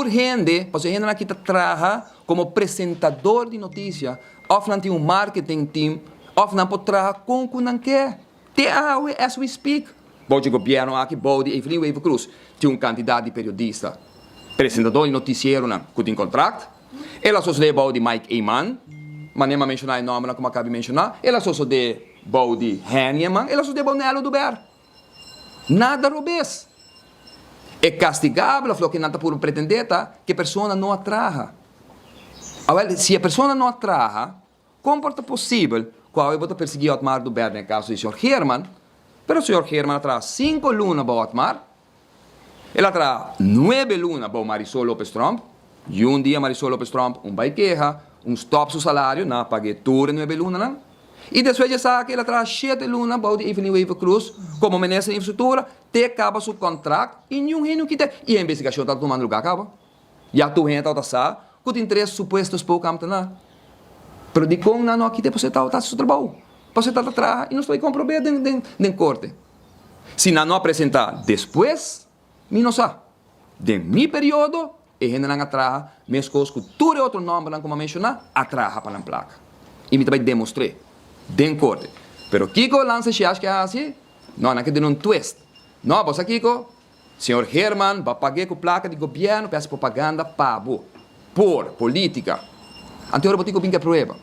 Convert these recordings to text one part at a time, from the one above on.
gente, para a gente que trabalha como apresentador de notícia, ou não tem um marketing team, ou não pode trabalhar com o que não quer. As we speak. Pode governo aqui, pode Evelyn Wave Cruz, tem um candidato de periodista, apresentador de noticiero, que tem contrato. Ela só se lê de Mike Eyman, mas nem mencionar o nome, como acabei de mencionar. Ela só se lê de Henneman, ela só se lê Nelo Duber. Nada robês. É castigável, falou que não está por pretender, que a pessoa não atraja. Se a pessoa não atraja, como é possível que eu vou perseguir o Otmar Duber, no caso do Sr. Herman, mas o Sr. Herman atrás 5 lunas para o Otmar, ele atrás 9 lunas para o Marisol Lopez Trump, e um dia Marisol Lopez Trump vai quejar, stop seu salário, não pague tudo 9 lunas, não. E depois já sabe que ele atrás 7 lunas para o Evelyn Wave Cruz, como ministro de infraestrutura, te acaba seu contrato e nenhum reino que tem. E a investigação está tomando lugar, acaba. E a tua gente está sabe, que tem 3 supostos para o campo, não. Pero de como não aqui tem você está seu trabalho. Você está atrás e não estou comprometer em corte. Se não apresentar depois, me não sabe. De meu período, e a gente não atrás, mesmo coisas que tudo outro nome, como mencionar, atrás para a placa. E me também demonstrei. Den corte. Pero Kiko lança se acha que é assim, não que tem um twist. Não, você Kiko, senhor Herman, vai pagar com placa de governo, peça propaganda, pago. Por política. Anterior, Kiko pinga prova.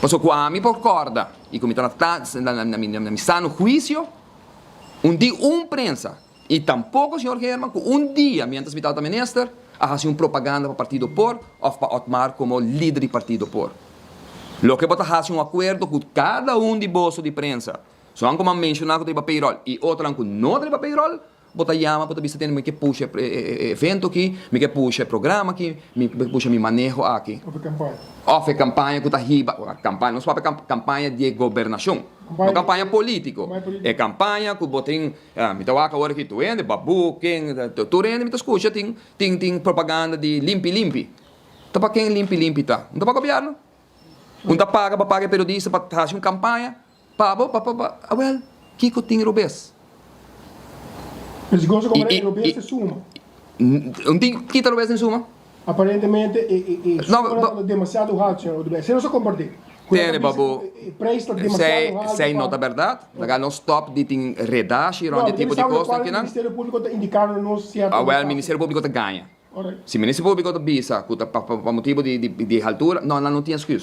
Passou com a mim por corda. E como está na missão no juízo, dia prensa. E tampouco, senhor Herman, que dia, mientras me estava ministro, a fazer propaganda para o partido por, ou para Otmar como líder do partido por. Lo que bota hace acordo com cada de bolso de prensa. Só como mencionar que tem payroll e outro que não tem payroll, bota chama, bota vista tem que puxa evento aqui, me que puxa programa aqui, me puxa me manejo aqui. Ofe campanha que tá riba, campanha não só campanha de governação, não campanha político. É campanha que botem, me tá agora que tu ende, babu, quem, tu ende, me tá escuta, tem propaganda de limpi. Tá para quem limpi tá? Não tá para governo? Unta paga para pagar periodista para fazer uma campanha, well, Kiko tem robês. Mas gosto como é robês se suma. Não tem que robês em suma? Aparentemente é demasiado alto, senhor robês. Você não só compartilha. Tem, babu. Sei nota verdade. Legal não stop de tem redache, onde tipo de coisa que não. O Ministério Público está indicando não certo. Well, o Ministério Público está ganha. Se o Ministério Público está bisa, para motivo de altura, não tinha excuse.